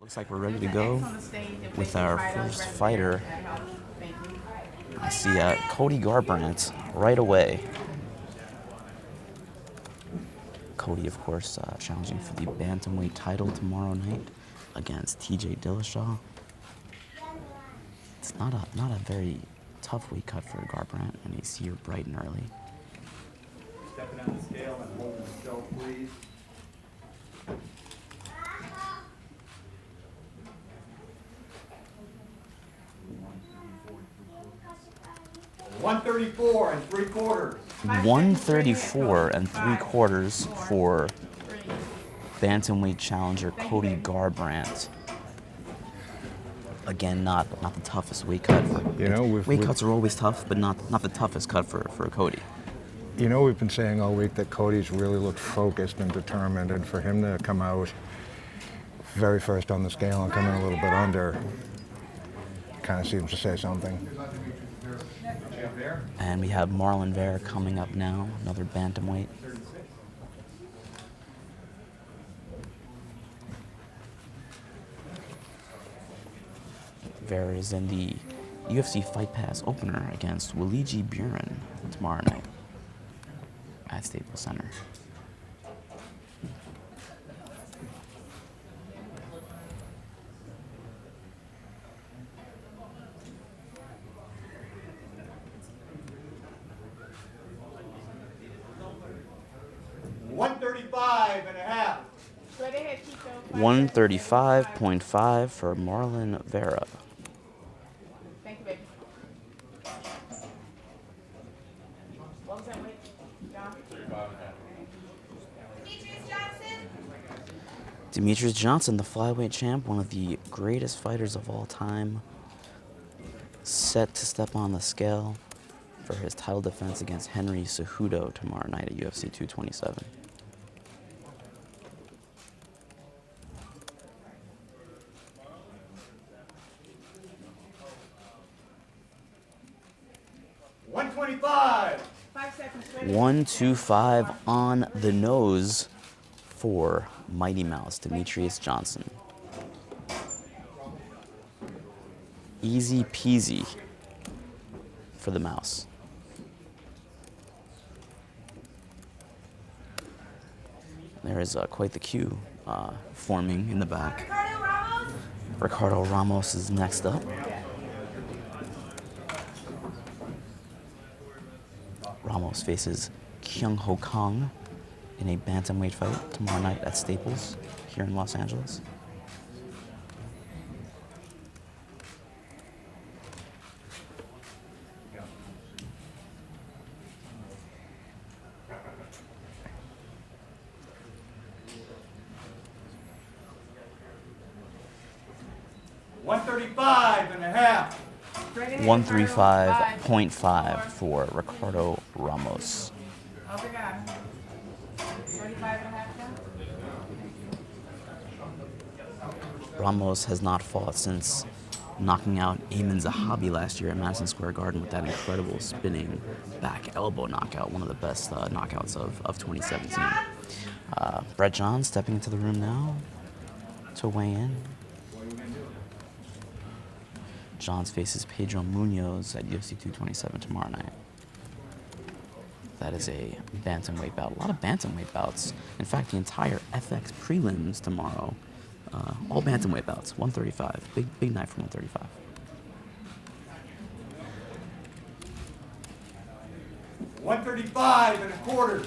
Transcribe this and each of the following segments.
Looks like we're ready to go with our first fighter. I see Cody Garbrandt right away. Cody, of course, challenging for the bantamweight title tomorrow night against TJ Dillashaw. It's not a very tough weight cut for Garbrandt, and he's here bright and early. Stepping on the scale and holding himself, please. 134 and 3/4. 134 and 3/4 for bantamweight challenger Cody Garbrandt. Again, not the toughest weight cut. Weight cuts are always tough, but not the toughest cut for Cody. You know, we've been saying all week that Cody's really looked focused and determined, and for him to come out very first on the scale and come in a little bit under kind of seems to say something. And we have Marlon Vera coming up now, another bantamweight. Vera is in the UFC Fight Pass opener against Liji Buuren tomorrow night at Staples Center. $135.5. 135.5 for Marlon Vera. Thank you, baby. What was that weight, John? 35.5. Demetrius Johnson, the flyweight champ, one of the greatest fighters of all time, set to step on the scale for his title defense against Henry Cejudo tomorrow night at UFC 227. $125. 5 seconds. 125 on the nose for Mighty Mouse, Demetrius Johnson. Easy peasy for the Mouse. There is quite the queue forming in the back. Ricardo Ramos is next up. Ramos faces Kyung Ho Kong in a bantamweight fight tomorrow night at Staples here in Los Angeles. $135.5. 135.5 for Ricardo Ramos. Okay, guys. 35.5 now? Ramos has not fought since knocking out Ayman Zahabi last year at Madison Square Garden with that incredible spinning back elbow knockout, one of the best knockouts of 2017. Brett John stepping into the room now to weigh in. Johns faces Pedro Munoz at UFC 227 tomorrow night. That is a bantamweight bout. A lot of bantamweight bouts. In fact, the entire FX prelims tomorrow, all bantamweight bouts. 135. Big night for 135. $135.25.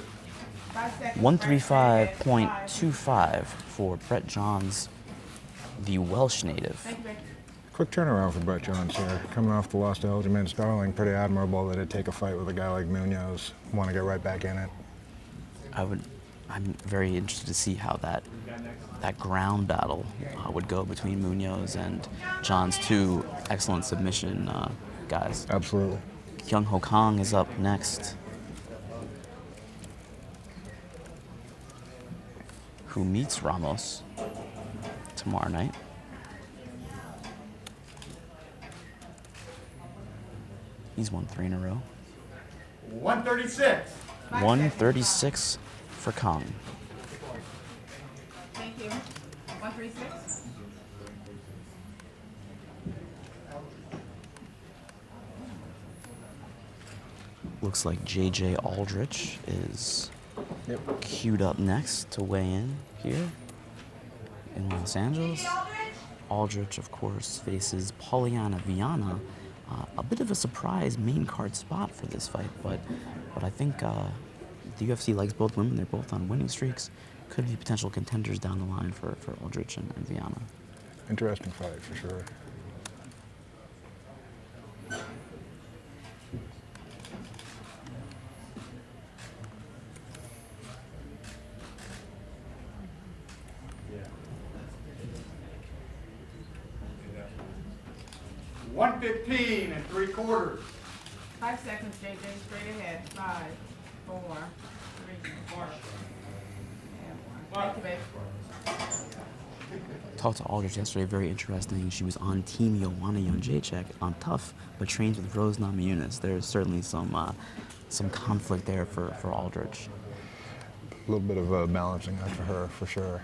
5 seconds. 135.25 for Brett Johns, the Welsh native. Thank you, baby. Quick turnaround for Brett Johns here. Coming off the loss to Aljamain Sterling, pretty admirable that he'd take a fight with a guy like Munoz. Want to get right back in it. I'm very interested to see how that ground battle would go between Munoz and John's two excellent submission guys. Absolutely. Kyung Ho Kong is up next, who meets Ramos tomorrow night. He's won 3 in a row. 136. 136 for Kong. Thank you. 136. Looks like J.J. Aldrich is queued up next to weigh in here in Los Angeles. Aldrich, of course, faces Polyana Viana. A bit of a surprise main card spot for this fight, but I think the UFC likes both women. They're both on winning streaks. Could be potential contenders down the line for Aldrich and Viana. Interesting fight for sure. Yeah. 115 3/4. 5 seconds, JJ. Straight ahead. 5, 4, 3, 2, 1. Thank you, babe. Talked to Aldrich yesterday, very interesting. She was on Team Joanna Jędrzejczyk on Tough, but trains with Rose Namajunas. There's certainly some conflict there for Aldrich. A little bit of a balancing act for her, for sure.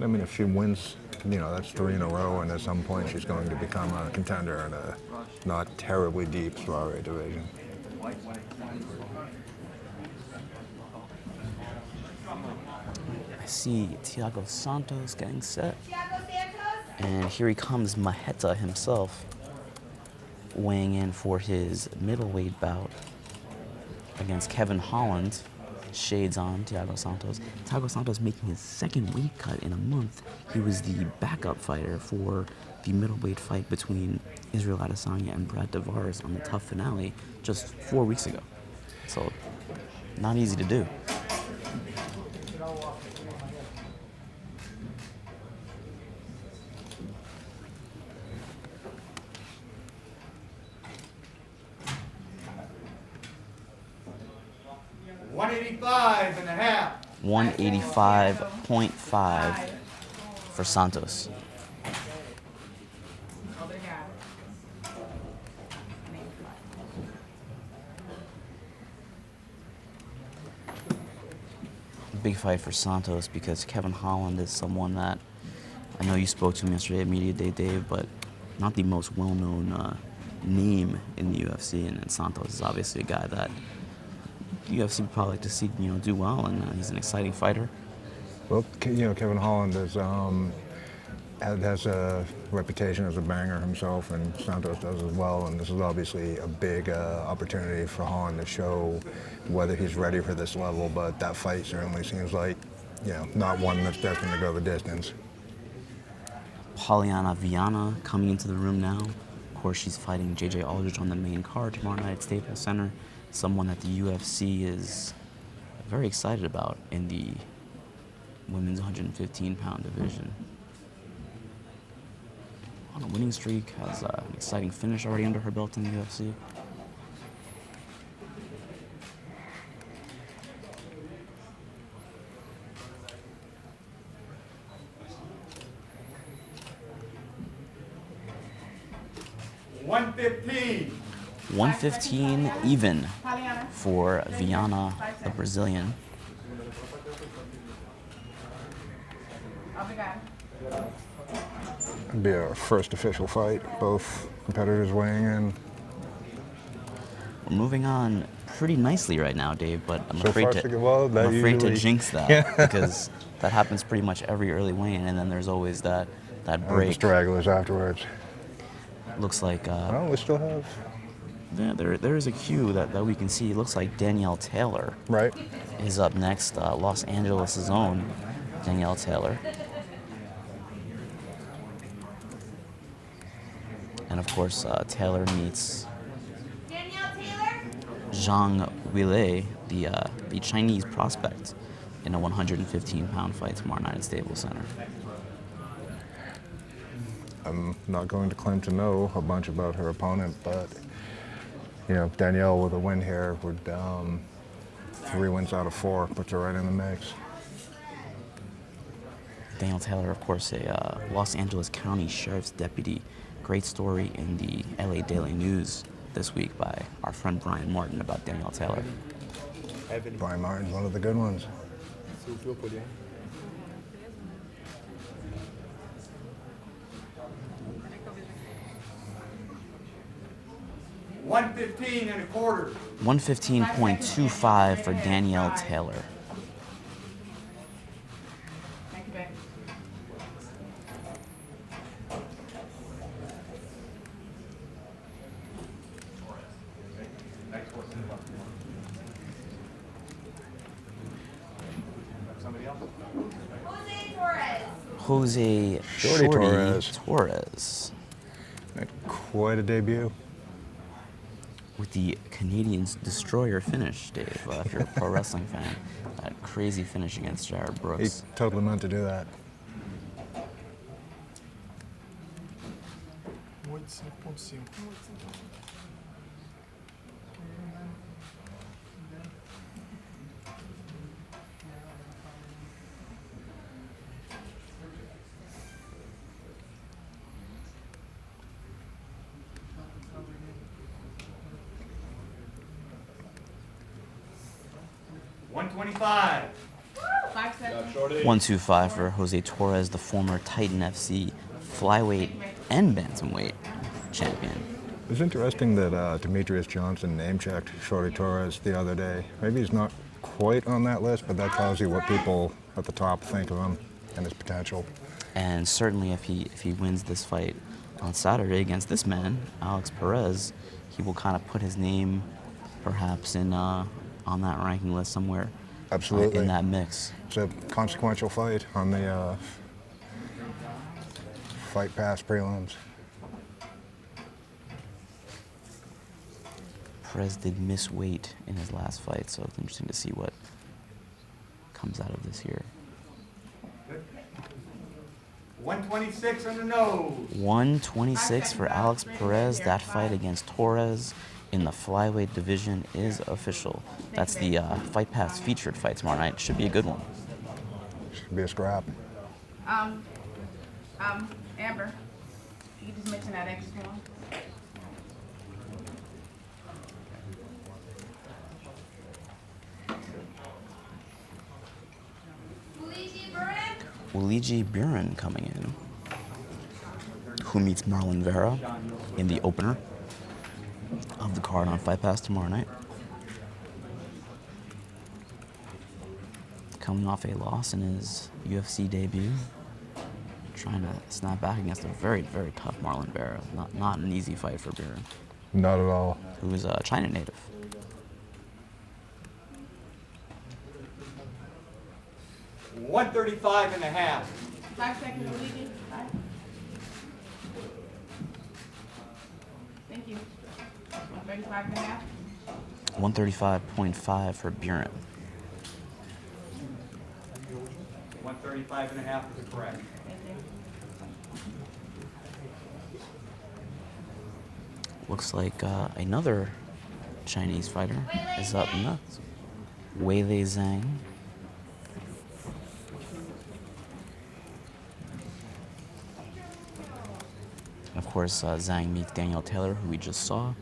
I mean, if she wins, that's 3 in a row, and at some point she's going to become a contender in a not terribly deep strawweight division. I see Thiago Santos getting set. And here he comes, Maheta himself, weighing in for his middleweight bout against Kevin Holland. Shades on Thiago Santos. Thiago Santos making his second weight cut in a month. He was the backup fighter for the middleweight fight between Israel Adesanya and Brad Tavares on the Tough finale just 4 weeks ago. So, not easy to do. $185.5. 185.5 for Santos. Big fight for Santos because Kevin Holland is someone that I know you spoke to him yesterday at Media Day, Dave, but not the most well-known name in the UFC, and Santos is obviously a guy that the UFC would probably like to see, do well, and he's an exciting fighter. Well, Kevin Holland has a reputation as a banger himself, and Santos does as well, and this is obviously a big opportunity for Holland to show whether he's ready for this level, but that fight certainly seems like, not one that's destined to go the distance. Polyana Viana coming into the room now. Of course, she's fighting J.J. Aldrich on the main card tomorrow night at Staples Center. Someone that the UFC is very excited about in the women's 115-pound division. On a winning streak, has an exciting finish already under her belt in the UFC. $115. 115 even for Viana, the Brazilian. It'd be our first official fight, both competitors weighing in. We're moving on pretty nicely right now, Dave, but I'm So afraid far, to so well, that I'm afraid to usually- jinx that because that happens pretty much every early weigh-in, and then there's always that The break. stragglers afterwards. Looks like Oh, we still have. there is a cue that we can see. It looks like Danielle Taylor Right. is up next. Los Angeles' own Danielle Taylor. And of course, Taylor meets Zhang Weili, the Chinese prospect, in a 115-pound fight tomorrow night at Staples Center. I'm not going to claim to know a bunch about her opponent, but Danielle with a win here would 3 wins out of 4 puts her right in the mix. Danielle Taylor, of course, a Los Angeles County Sheriff's deputy. Great story in the LA Daily News this week by our friend Brian Martin about Danielle Taylor. Brian Martin's one of the good ones. 115 1/4. 115.25 for Danielle Taylor. Thank you, baby. Somebody else? Hosey Shorty Torres. Torres. Had quite a debut. With the Canadians destroyer finish, Dave. If you're a pro wrestling fan, that crazy finish against Jared He Brooks. totally meant to do that. $125. 5 seconds. 125 for Jose Torres, the former Titan FC flyweight and bantamweight champion. It was interesting that Demetrius Johnson name-checked Shorty Torres the other day. Maybe he's not quite on that list, but that tells you what people at the top think of him and his potential. And certainly if he wins this fight on Saturday against this man, Alex Perez, he will kind of put his name perhaps in on that ranking list somewhere. Absolutely. In that mix. It's a consequential fight on the Fight Pass prelims. Perez did miss weight in his last fight, so it's interesting to see what comes out of this here. 126 on the nose. 126 for Alex Perez. That fight against Torres in the flyweight division is official. That's the Fight Pass featured fight tomorrow night. Should be a good one. Should be a scrap. Amber, you just mention that extra one. Liji Buuren coming in, who meets Marlon Vera in the opener of the card on Fight Pass tomorrow night. Coming off a loss in his UFC debut, trying to snap back against a very, very tough Marlon Vera. Not an easy fight for Buuren, Not at all. who is a China native. $135.5. 5 seconds, Luigi. 5. Thank you. 135.5. 135.5 for Buuren. 135.5 is correct. Thank you. Looks like another Chinese fighter is up next. Weili Zhang. Of course, Zhang meets Danielle Taylor, who we just saw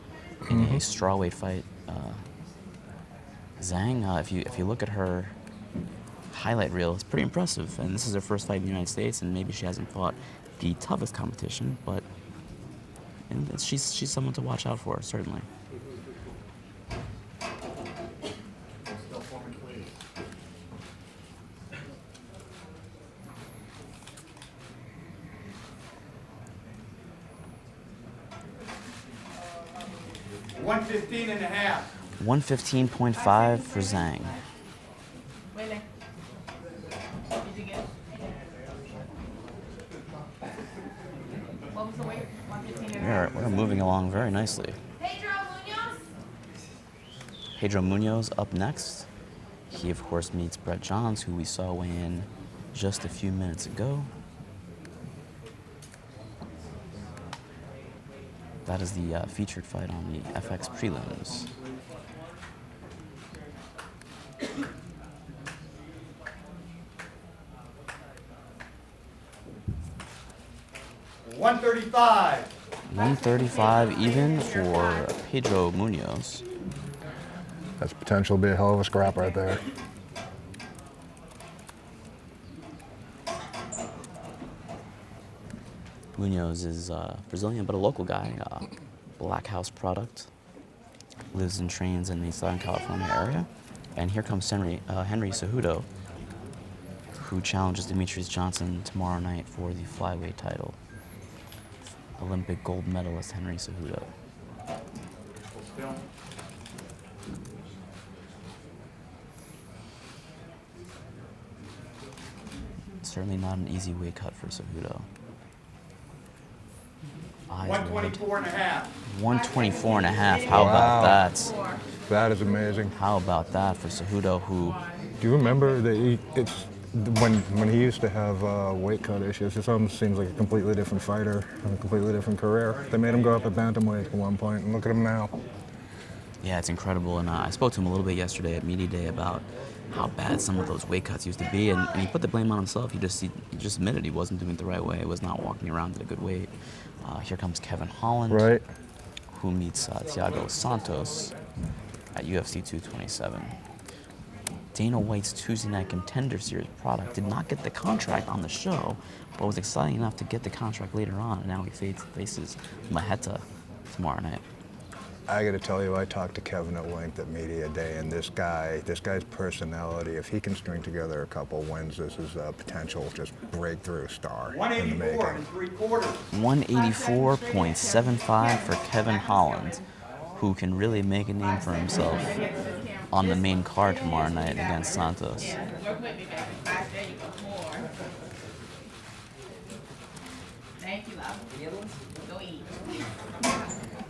in a strawweight fight. Zhang, if you look at her highlight reel, it's pretty impressive. And this is her first fight in the United States, and maybe she hasn't fought the toughest competition, but she's someone to watch out for, certainly. $115.5. 115.5 for Zhang. Willie. Did you get? What was the weight? 115.5. We're moving along very nicely. Pedro Munoz up next. He, of course, meets Brett Johns, who we saw weigh in just a few minutes ago. That is the featured fight on the FX prelims. $135. 135 even for Pedro Munoz. That's potential to be a hell of a scrap right there. Munoz is Brazilian, but a local guy, Black House product. lives and trains in the Southern California area. And here comes Henry Cejudo, who challenges Demetrius Johnson tomorrow night for the flyweight title. Olympic gold medalist Henry Cejudo. Still. Certainly not an easy weight cut for Cejudo. Eyes wide. 124 and a half. 124 and a half. How about that? That is amazing. How about that for Cejudo, who... Do you remember that when he used to have weight cut issues, it almost seems like a completely different fighter and a completely different career. They made him go up at bantamweight at one point, and look at him now. Yeah, it's incredible. And I spoke to him a little bit yesterday at Media Day about how bad some of those weight cuts used to be, and he put the blame on himself. He just admitted he wasn't doing it the right way. He was not walking around at a good weight. Here comes Kevin Holland, Right. who meets Thiago Santos at UFC 227. Dana White's Tuesday Night Contender Series product did not get the contract on the show, but was exciting enough to get the contract later on, and now he faces Maheta tomorrow night. I got to tell you, I talked to Kevin at length at Media Day, and this guy's personality, if he can string together a couple wins, this is a potential just breakthrough star in the 184 making. and 3/4. 184.75 for Kevin Holland, who can really make a name for himself on the main card tomorrow night against Santos. Work with me, baby. Five, there you go. Four. Thank you, love. Go eat.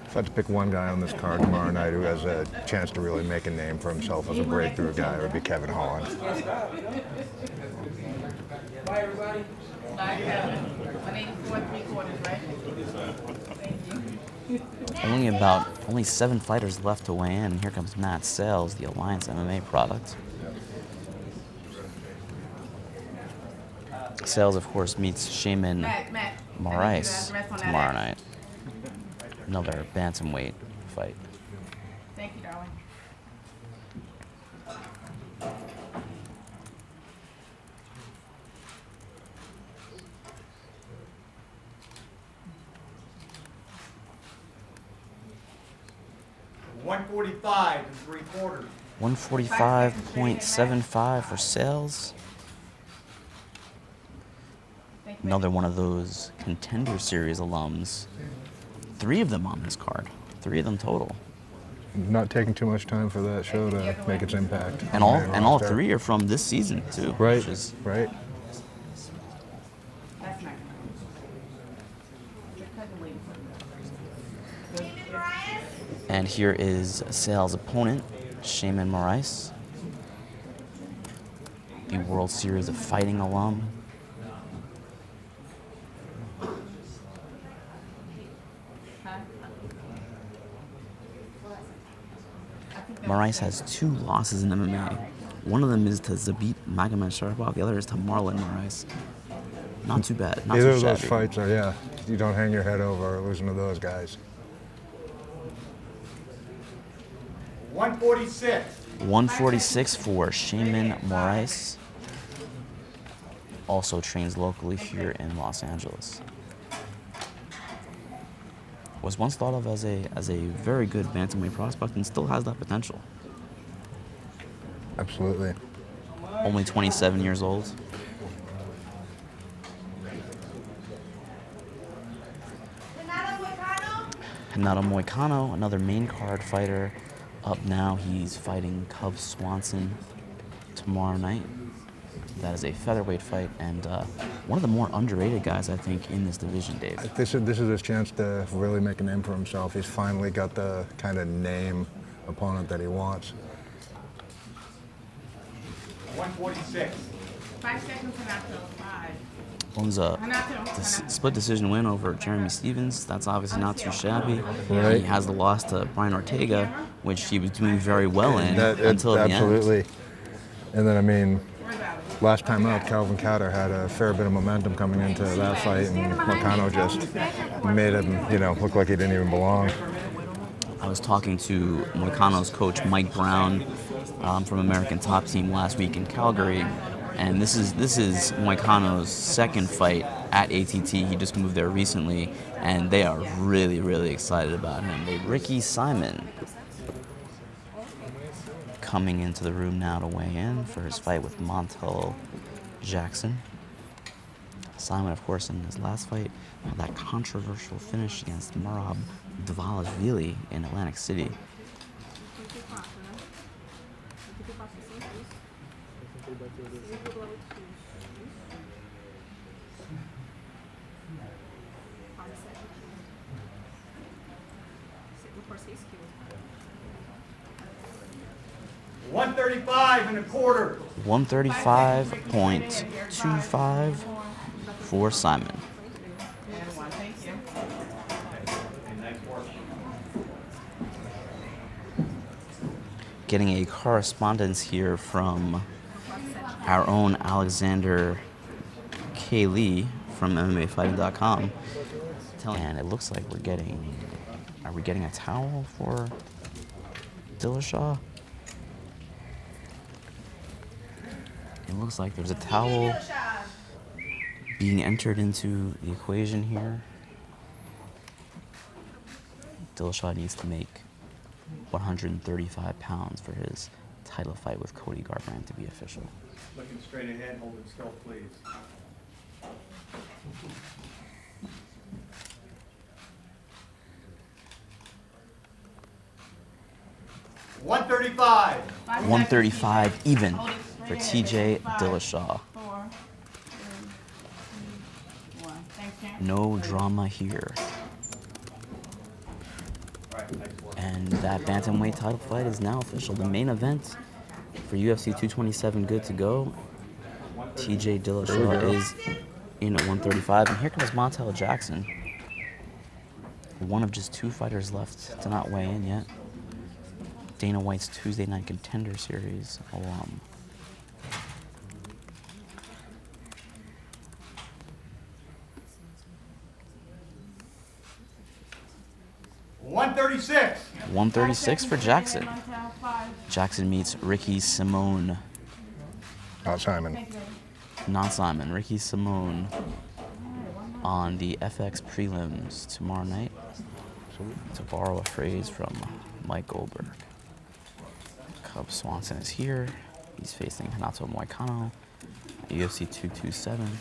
If I had to pick one guy on this card tomorrow night who has a chance to really make a name for himself as a breakthrough guy, it would be Kevin Holland. Bye, everybody. Bye, Kevin. 184 3/4, right? Thank you. Only 7 fighters left to weigh in. Here comes Matt Sales, the Alliance MMA product. Sales, of course, meets Shaman Matt, Moraes tomorrow night. Another bantamweight fight. Thank you, darling. $145 and 3/4. 145.75 for Sales. Thank you. Another one of those Contender Series alums. 3 of them on this card. 3 of them total. Not taking too much time for that show to make its impact. And all 3 are from this season too. Right, Which is, right. That's nice. Your cousin waiting for you. and here is Sales' opponent, Shaman Moraes, the World Series of Fighting alum. Moraes has 2 losses in MMA. One of them is to Zabit Magomedsharipov. The other is to Marlon Moraes. Not too bad. Not Either too of those shabby. fights are, yeah, you don't hang your head over losing to those guys. 146. 146 for Shaman Moraes. Also trains locally here in Los Angeles. Was once thought of as a very good bantamweight prospect and still has that potential. Absolutely. Only 27 years old. Renato Moicano, another main card fighter, up now. He's fighting Cub Swanson tomorrow night. That is a featherweight fight, and one of the more underrated guys, I think, in this division, Dave. This is his chance to really make a name for himself. He's finally got the kind of name opponent that he wants. 146. 5 seconds, Renato. 5. Owns a Renato. split decision win over Jeremy Stevens. That's obviously not too shabby. Right. He has the loss to Brian Ortega, which he was doing very well in until the end. Absolutely. And then, I mean, last time out, Calvin Catter had a fair bit of momentum coming into that fight, and Moicano just made him, look like he didn't even belong. I was talking to Moicano's coach, Mike Brown, from American Top Team last week in Calgary, and this is Moicano's second fight at ATT. He just moved there recently, and they are really, really excited about him. Ricky Simon coming into the room now to weigh in for his fight with Montel Jackson. Simon, of course, in his last fight, had that controversial finish against Merab Dvalishvili in Atlantic City. $135.25. 135.25 for Simon. And one, thank you. Getting a correspondence here from our own Alexander K. Lee from MMAfighting.com. And it looks like are we getting a towel for Dillashaw? It looks like there's a towel being entered into the equation here. Dillashaw needs to make 135 pounds for his title fight with Cody Garbrandt to be official. Looking straight ahead, hold it still, please. $135. 135 even for TJ Dillashaw. 4, 3, 2, 1. Thank you. No drama here. And that bantamweight title fight is now official. The main event for UFC 227 good to go. TJ Dillashaw is in at 135. And here comes Montel Jackson. One of just 2 fighters left to not weigh in yet. Dana White's Tuesday Night Contender Series alum. $136. 136 for Jackson. Jackson meets Ricky Simone. Not Simon. Not Simon. Ricky Simone on the FX prelims tomorrow night. To borrow a phrase from Mike Goldberg. Cub Swanson is here. He's facing Renato Moicano at UFC 227.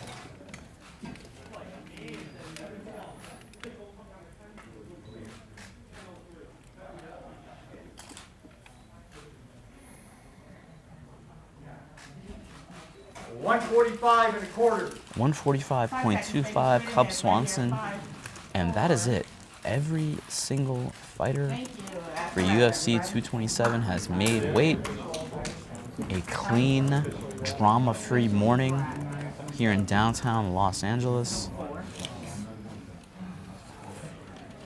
$145.25. 145.25 Cub Swanson. And that is it. Every single fighter for UFC 227 has made weight. A clean, drama-free morning here in downtown Los Angeles.